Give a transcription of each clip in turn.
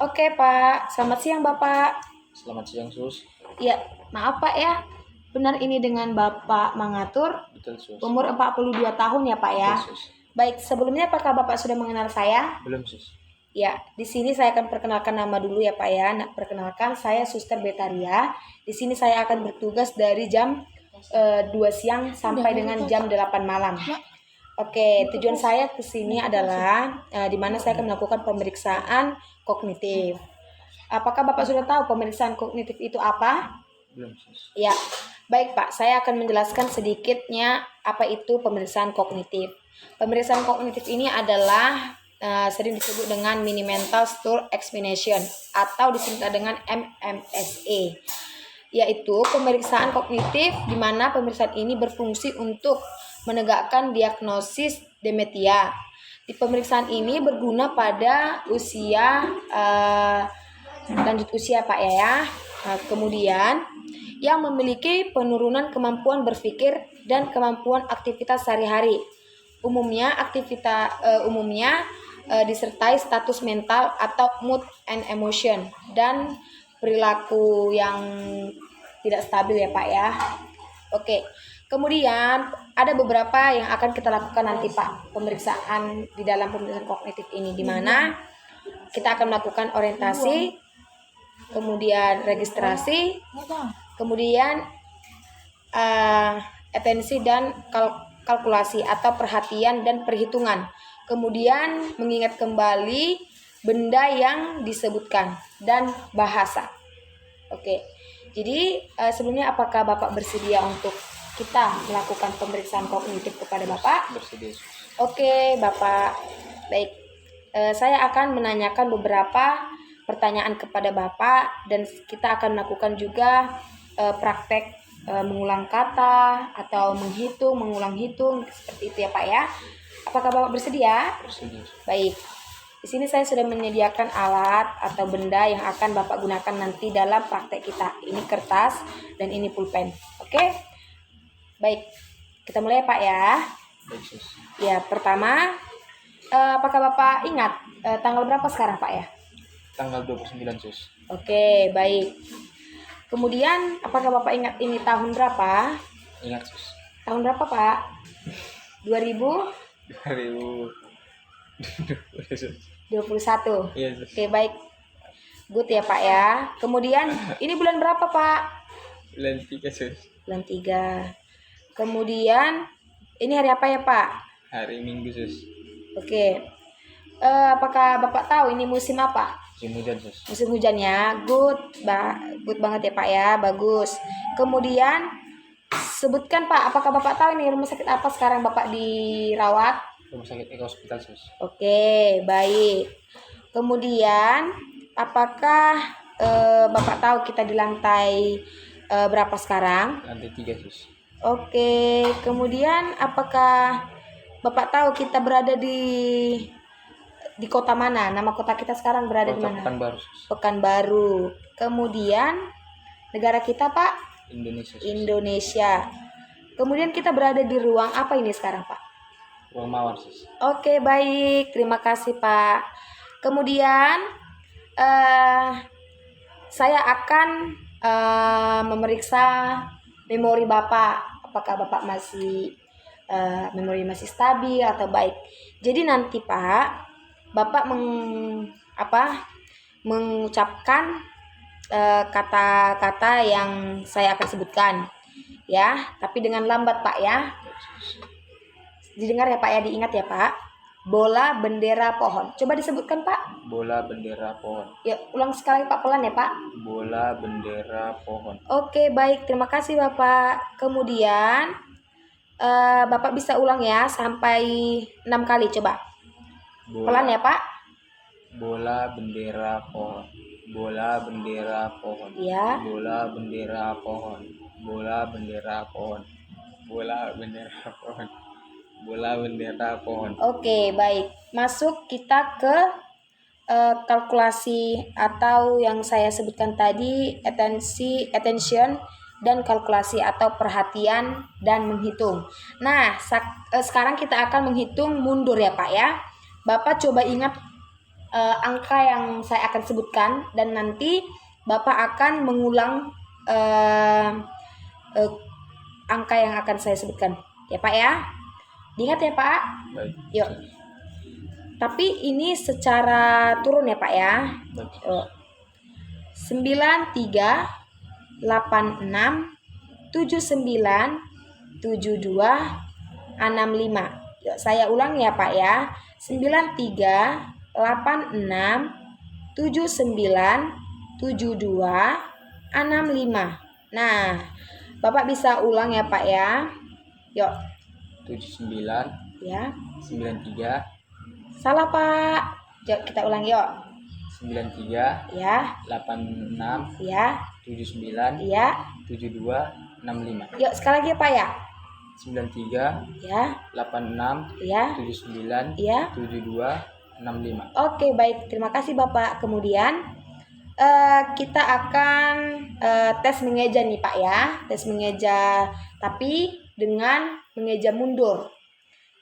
Oke Pak, selamat siang Bapak. Selamat siang, Sus. Ya, maaf Pak ya. Benar ini dengan Bapak Mangatur, Betul, Sus. umur 42 tahun ya Pak ya. Betul, Sus. Baik, sebelumnya apakah Bapak sudah mengenal saya? Belum, Sus. Ya, di sini saya akan perkenalkan nama dulu ya Pak ya. Nah, perkenalkan saya Suster Betaria. Di sini saya akan bertugas dari jam 2 siang sampai dengan jam 8 malam. Oke, tujuan saya ke sini adalah di mana saya akan melakukan pemeriksaan kognitif. Apakah Bapak sudah tahu pemeriksaan kognitif itu apa? Belum, Sus. Ya, baik Pak, saya akan menjelaskan sedikitnya apa itu pemeriksaan kognitif. Pemeriksaan kognitif ini adalah sering disebut dengan Mini Mental State Examination atau disingkat dengan MMSE, yaitu pemeriksaan kognitif di mana pemeriksaan ini berfungsi untuk menegakkan diagnosis demensia. Di pemeriksaan ini berguna pada usia lanjut usia Pak ya. Kemudian yang memiliki penurunan kemampuan berpikir dan kemampuan aktivitas sehari-hari. Umumnya disertai status mental atau mood and emotion dan perilaku yang tidak stabil ya Pak ya. Oke. Kemudian ada beberapa yang akan kita lakukan nanti Pak, pemeriksaan di dalam pemeriksaan kognitif ini, di mana kita akan melakukan orientasi, kemudian registrasi, kemudian atensi dan kalkulasi atau perhatian dan perhitungan, kemudian mengingat kembali benda yang disebutkan dan bahasa. Oke, jadi sebelumnya apakah Bapak bersedia untuk kita melakukan pemeriksaan kognitif kepada Bapak? Bersedia, Sus. Oke, Bapak. Baik, saya akan menanyakan beberapa pertanyaan kepada Bapak dan kita akan melakukan juga praktek mengulang kata atau mengulang hitung seperti itu ya Pak ya. Apakah Bapak bersedia? Bersedia, Sus. Baik. Di sini saya sudah menyediakan alat atau benda yang akan Bapak gunakan nanti dalam praktek kita. Ini kertas dan ini pulpen. Oke? Baik. Kita mulai Pak ya. Baik, Sus. Ya, pertama, apakah Bapak ingat tanggal berapa sekarang Pak ya? Tanggal 29, Sus. Oke, baik. Kemudian, apakah Bapak ingat ini tahun berapa? Ingat, Sus. Tahun berapa Pak? 2021. 2000. Iya, Sus. Oke, baik. Good ya Pak ya. Kemudian, ini bulan berapa Pak? Bulan 3, Sus. Bulan 3. Kemudian, ini hari apa ya Pak? Hari Minggu, Sus. Oke. Apakah Bapak tahu ini musim apa? Musim hujan, Sus. Musim hujan ya. Good banget ya Pak ya. Bagus. Kemudian sebutkan Pak, apakah Bapak tahu ini rumah sakit apa sekarang Bapak dirawat? Rumah sakit Eka Hospital, Sus. Oke, baik. Kemudian apakah Bapak tahu kita di lantai berapa sekarang? Lantai 3, Sus. Oke. Kemudian apakah Bapak tahu kita berada di kota mana? Nama kota kita sekarang berada di mana? Pekanbaru, Sus. Pekanbaru. Kemudian negara kita Pak? Indonesia, Sus. Indonesia. Kemudian kita berada di ruang apa ini sekarang Pak? Ruang mawar, Sus. Oke, baik. Terima kasih Pak. Kemudian saya akan memeriksa memori Bapak. Apakah Bapak masih memori masih stabil atau baik? Jadi nanti Pak, Bapak mengucapkan kata-kata yang saya akan sebutkan ya, tapi dengan lambat Pak ya. Didengar ya Pak ya, diingat ya Pak. Bola, bendera, pohon. Coba disebutkan Pak. Bola, bendera, pohon. Ya, ulang sekali Pak, pelan ya Pak. Bola, bendera, pohon. Oke, baik. Terima kasih Bapak. Kemudian Bapak bisa ulang ya sampai 6 kali coba. Pelan ya Pak. Bola, bendera, pohon. Bola, bendera, pohon. Ya. Bola, bendera, pohon. Bola, bendera, pohon. Bola, bendera, pohon. Bola, bendera, pohon. Oke, baik. Masuk kita ke kalkulasi atau yang saya sebutkan tadi, attention dan kalkulasi atau perhatian dan menghitung. Nah, sekarang kita akan menghitung mundur ya Pak ya. Bapak coba ingat angka yang saya akan sebutkan dan nanti Bapak akan mengulang angka yang akan saya sebutkan. Ya Pak ya. Diingat ya Pak. Baik. Yuk. Tapi ini secara turun ya Pak ya. Baik. 93 86 79 72 65. Yuk, saya ulang ya Pak ya. 93 86 79 72 65. Nah, Bapak bisa ulang ya Pak ya. Yuk. 79 Ya. 93 Salah Pak. Yuk kita ulang yuk. 93 Ya. 86 Ya. 79 Ya. 72 65. Yuk sekali lagi ya Pak ya. 93 Ya. 86 Ya. 79 Ya. 72 65. Oke, baik. Terima kasih Bapak. Kemudian kita akan tes mengeja nih Pak ya. Tes mengeja tapi dengan mengeja mundur.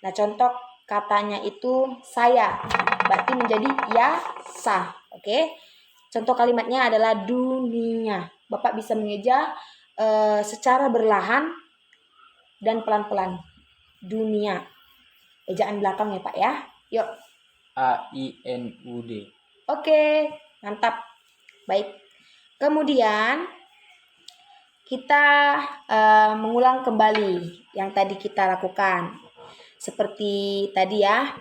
Nah, contoh katanya itu saya. Berarti menjadi ya, sa. Oke. Contoh kalimatnya adalah dunia. Bapak bisa mengeja secara berlahan dan pelan-pelan. Dunia. Ejaan belakang ya Pak ya. Yuk. AINUD. Oke, mantap. Baik. Kemudian kita mengulang kembali yang tadi kita lakukan. Seperti tadi ya,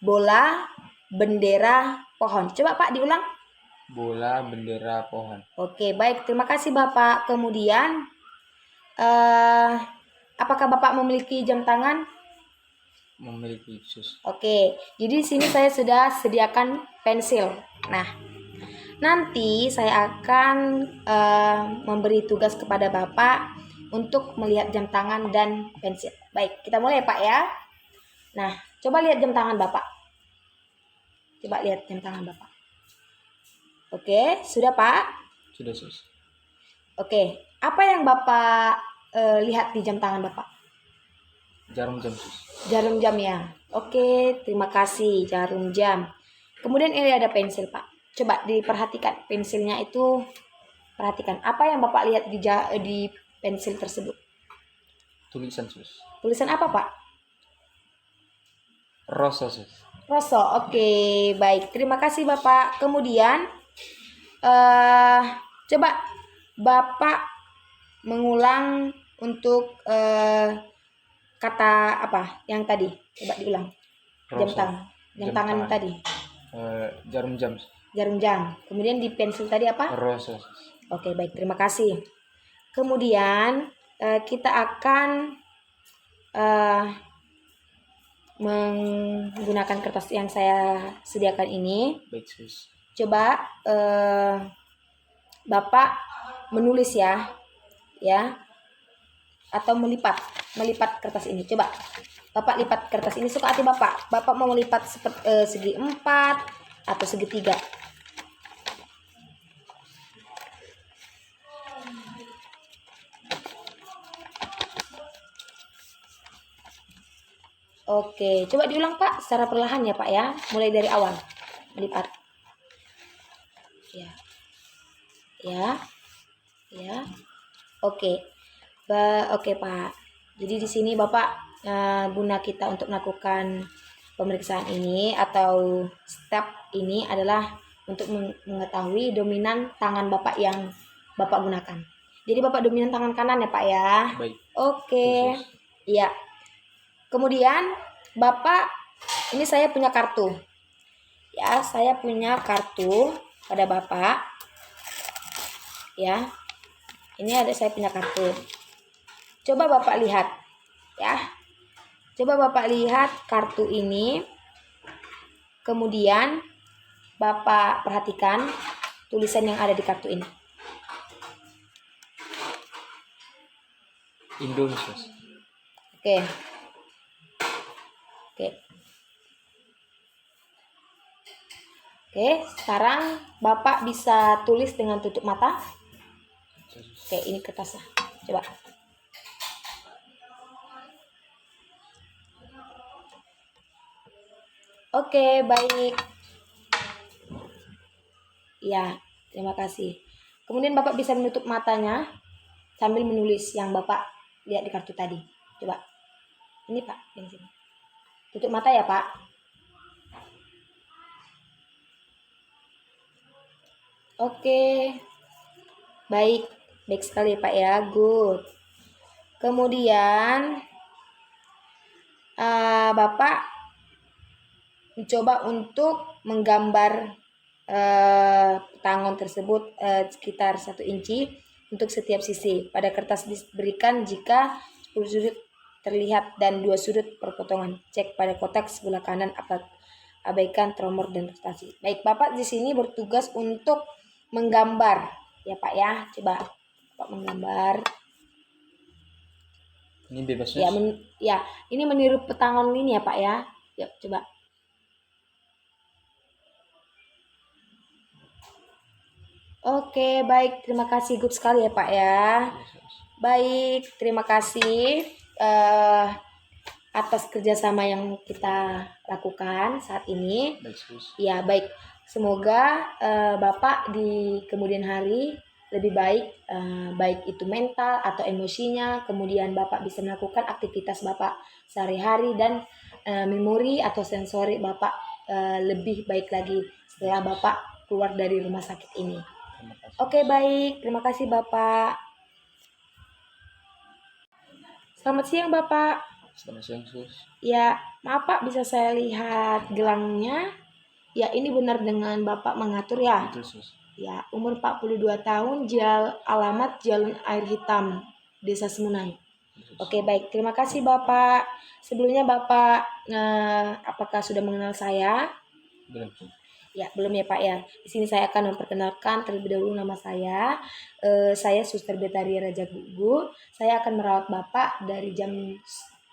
bola, bendera, pohon. Coba Pak diulang. Bola, bendera, pohon. Oke, baik. Terima kasih Bapak. Kemudian, apakah Bapak memiliki jam tangan? Memiliki sus. Oke, jadi di sini saya sudah sediakan pensil. Nah, nanti saya akan memberi tugas kepada Bapak untuk melihat jam tangan dan pensil. Baik, kita mulai Pak ya. Nah, coba lihat jam tangan Bapak. Coba lihat jam tangan Bapak. Oke, sudah Pak? Sudah sus. Oke, apa yang Bapak lihat di jam tangan Bapak? Jarum jam sus. Jarum jam ya. Oke, terima kasih jarum jam. Kemudian ini ada pensil Pak. Coba diperhatikan pensilnya itu. Perhatikan apa yang Bapak lihat di pensil tersebut. Tulisan sus. Tulisan apa Pak? Rosa sus. Rosso. Oke, baik. Terima kasih Bapak. Kemudian coba Bapak mengulang untuk kata apa yang tadi? Coba diulang. Jam Rosa. tangan. Jam tangan yang tadi. Jarum jam. Jarum jam. Kemudian di pensil tadi apa? Rosa sus. Oke, baik. Terima kasih. Kemudian kita akan menggunakan kertas yang saya sediakan ini. Baik sus. Coba Bapak menulis ya, atau melipat kertas ini. Coba Bapak lipat kertas ini suka hati Bapak. Bapak mau melipat segi 4 atau segitiga. Oke, coba diulang Pak secara perlahan ya Pak ya, mulai dari awal melipat. Ya. Oke. Oke Pak. Jadi di sini Bapak guna kita untuk melakukan pemeriksaan ini atau step ini adalah untuk mengetahui dominan tangan Bapak yang Bapak gunakan. Jadi Bapak dominan tangan kanan ya Pak ya. Baik. Oke. Iya. Kemudian Bapak, ini saya punya kartu. Ya, saya punya kartu pada Bapak. Ya. Ini ada saya punya kartu. Coba Bapak lihat ya. Coba Bapak lihat kartu ini. Kemudian Bapak perhatikan tulisan yang ada di kartu ini. Indonesia. Oke. Oke, sekarang Bapak bisa tulis dengan tutup mata. Oke, ini kertasnya. Coba. Oke, baik. Ya, terima kasih. Kemudian Bapak bisa menutup matanya sambil menulis yang Bapak lihat di kartu tadi. Coba. Ini Pak, yang sini. Tutup mata ya Pak. Oke. Baik. Baik sekali Pak ya. Good. Kemudian Bapak mencoba untuk menggambar petangon tersebut sekitar 1 inci untuk setiap sisi. Pada kertas diberikan jika 10 sudut terlihat dan 2 sudut perpotongan. Cek pada kotak sebelah kanan abaikan tremor dan rotasi. Baik, Bapak di sini bertugas untuk menggambar ya Pak ya. Coba Bapak menggambar. Ini bebas Ya, Sus. ya, ini meniru petangon ini ya Pak ya. Yuk, coba. Oke, baik. Terima kasih. Good sekali ya Pak ya. Iya, Sus. Baik, terima kasih atas kerjasama yang kita lakukan saat ini. Baik Sus. Ya, baik. Semoga Bapak di kemudian hari lebih baik, baik itu mental atau emosinya. Kemudian Bapak bisa melakukan aktivitas Bapak sehari-hari dan memori atau sensori Bapak lebih baik lagi setelah Bapak keluar dari rumah sakit ini. Terima kasih. Oke, baik. Terima kasih Bapak. Selamat siang Bapak. Selamat siang Sus. Ya, maaf Pak, bisa saya lihat gelangnya? Ya, ini benar dengan Bapak mengatur ya? Betul Sus. Ya, umur 42 tahun, alamat Jalan Air Hitam, Desa Semunai. Betul, Sus. Oke, baik. Terima kasih Bapak. Sebelumnya Bapak, apakah sudah mengenal saya? Belum Sus. Ya, belum ya Pak ya. Di sini saya akan memperkenalkan terlebih dahulu nama saya. Saya Suster Betaria Raja Gugu. Saya akan merawat Bapak dari jam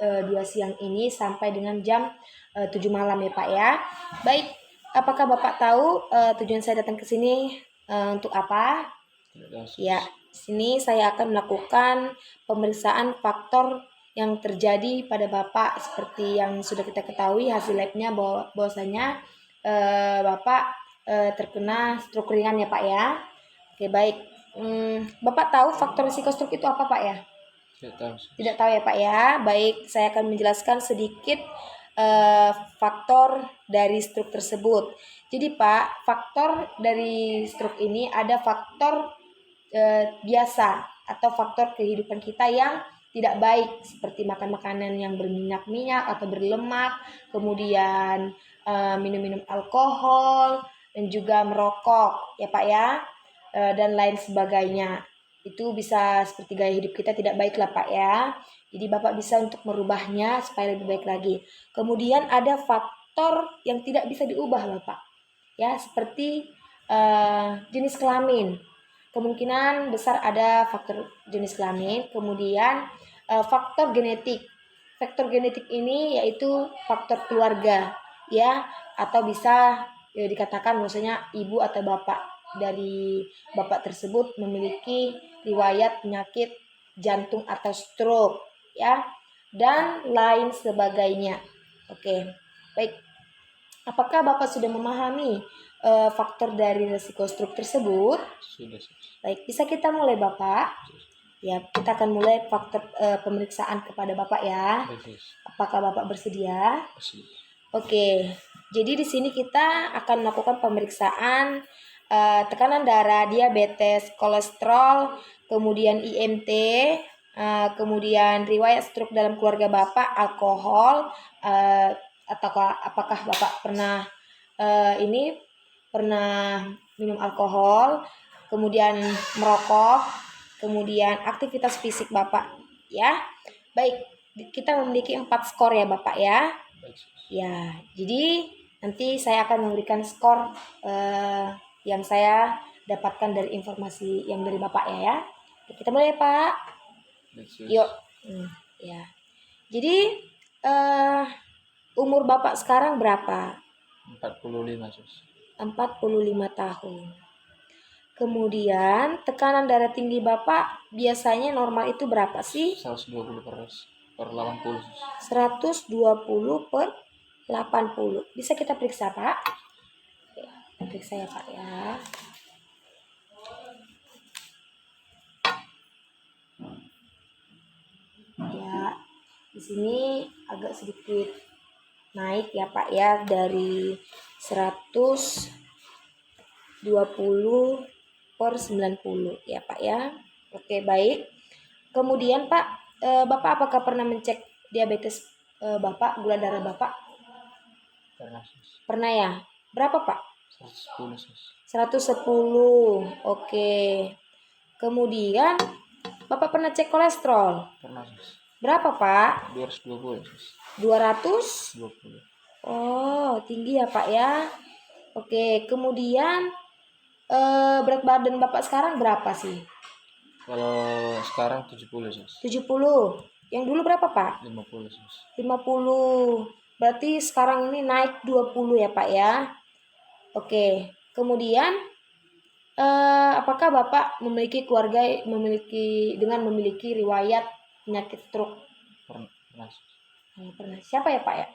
2 siang ini sampai dengan jam 7 malam ya Pak ya. Baik, apakah Bapak tahu tujuan saya datang ke sini untuk apa? Tidak tahu Sus. Ya, di sini saya akan melakukan pemeriksaan faktor yang terjadi pada Bapak seperti yang sudah kita ketahui hasil labnya bahwasanya Bapak terkena stroke ringan ya Pak ya. Oke, baik. Bapak tahu faktor risiko stroke itu apa Pak ya? Tidak tahu Sus. Tidak tahu ya Pak ya. Baik, saya akan menjelaskan sedikit faktor dari stroke tersebut. Jadi Pak, faktor dari stroke ini ada faktor biasa atau faktor kehidupan kita yang tidak baik seperti makan makanan yang berminyak-minyak atau berlemak, kemudian minum-minum alkohol dan juga merokok ya Pak ya, dan lain sebagainya. Itu bisa seperti gaya hidup kita tidak baik lah Pak ya. Jadi Bapak bisa untuk merubahnya supaya lebih baik lagi. Kemudian ada faktor yang tidak bisa diubah Bapak ya, seperti jenis kelamin. Kemungkinan besar ada faktor jenis kelamin. Kemudian faktor genetik. Faktor genetik ini yaitu faktor keluarga ya, atau bisa dikatakan maksudnya ibu atau bapak dari bapak tersebut memiliki riwayat penyakit jantung atau stroke ya, dan lain sebagainya. Oke, baik. Apakah Bapak sudah memahami faktor dari risiko stroke tersebut? Sudah Sus. Baik, bisa kita mulai Bapak? Ya, kita akan mulai faktor pemeriksaan kepada Bapak ya. Baik Sus. Apakah Bapak bersedia? Kasih. Oke, jadi di sini kita akan melakukan pemeriksaan tekanan darah, diabetes, kolesterol, kemudian IMT, kemudian riwayat stroke dalam keluarga Bapak, alkohol, atau apakah Bapak pernah pernah minum alkohol, kemudian merokok, kemudian aktivitas fisik Bapak ya. Baik, kita memiliki 4 skor ya Bapak ya. Baik Sus. Ya, jadi nanti saya akan memberikan skor yang saya dapatkan dari informasi yang dari Bapak ya. Oke, kita mulai ya Pak. Baik Sus. Yuk. Ya. Jadi umur Bapak sekarang berapa? 45 Sus. 45 tahun. Kemudian tekanan darah tinggi Bapak biasanya normal itu berapa sih? 120 per 80 Sus. 120 per 80. Bisa kita periksa Pak? Oke, kita periksa ya Pak ya. sini agak sedikit naik ya Pak ya, dari 120 per 90 ya Pak ya. Oke, baik. Kemudian Pak, Bapak apakah pernah mencek diabetes Bapak, gula darah Bapak? Pernah sus. Pernah ya? Berapa Pak? 110 sus. 110. Oke. Kemudian Bapak pernah cek kolesterol? Pernah sus. Berapa Pak? 220 sus. 200? 20. Oh, tinggi ya Pak ya. Oke, kemudian berat badan Bapak sekarang berapa sih? Kalau sekarang 70 sus. 70. Yang dulu berapa Pak? 50 sus. 50. Berarti sekarang ini naik 20 ya Pak ya. Oke. Kemudian apakah Bapak memiliki keluarga memiliki riwayat penyakit stroke? Pernah sus. Pernah. Siapa ya Pak ya?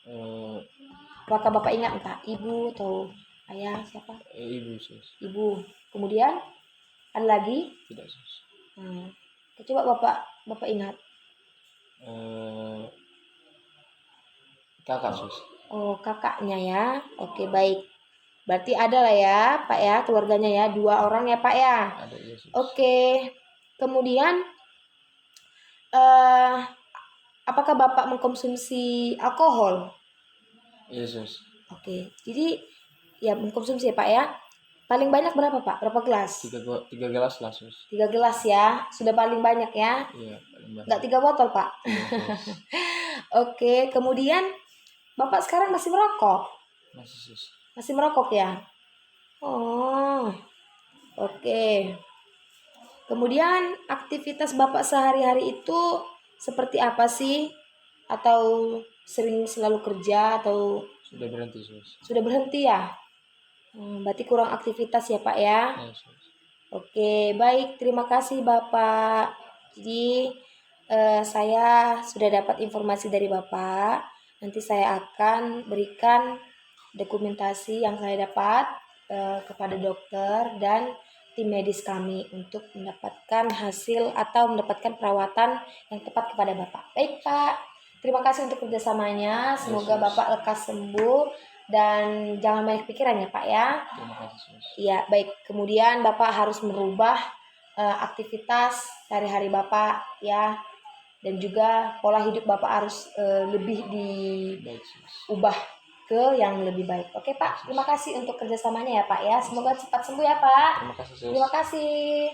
Eh, Apakah Bapak ingat entah ibu atau ayah siapa? ibu sus. Ibu. Kemudian ada lagi? Tidak sus. Coba Bapak ingat. Kakak sus. Oh, kakaknya ya. Oke, baik. Berarti ada lah ya, Pak ya, keluarganya ya, 2 orang ya, Pak ya. Ada iya sus. Oke. Kemudian eh apakah Bapak mengkonsumsi alkohol? Iya sus. Oke. Jadi ya mengkonsumsi ya, Pak ya. Paling banyak berapa, Pak? Berapa gelas? 3 gelas lah sus. 3 gelas ya. Sudah paling banyak ya. Iya paling banyak. Enggak 3 botol, Pak. 3 sus. Oke, kemudian Bapak sekarang masih merokok? Masih sus. Masih merokok ya? Oh, oke. Kemudian aktivitas Bapak sehari-hari itu seperti apa sih? Atau sering selalu kerja atau Sudah berhenti sus. sudah berhenti ya? Berarti kurang aktivitas ya Pak ya? Iya sus. Oke, baik. Terima kasih Bapak. Jadi saya sudah dapat informasi dari Bapak. Nanti saya akan berikan dokumentasi yang saya dapat kepada dokter dan tim medis kami untuk mendapatkan hasil atau mendapatkan perawatan yang tepat kepada Bapak. Baik Pak, terima kasih untuk kerjasamanya. Semoga Yes, Bapak lekas sembuh dan jangan banyak pikiran ya Pak ya. Terima kasih sus. Iya, baik. Kemudian Bapak harus merubah aktivitas sehari-hari Bapak ya, dan juga pola hidup Bapak harus lebih Baik sus. diubah ke yang lebih baik. Oke Pak, terima kasih untuk kerjasamanya ya Pak ya. Semoga cepat sembuh ya Pak. Terima kasih sus. Terima kasih.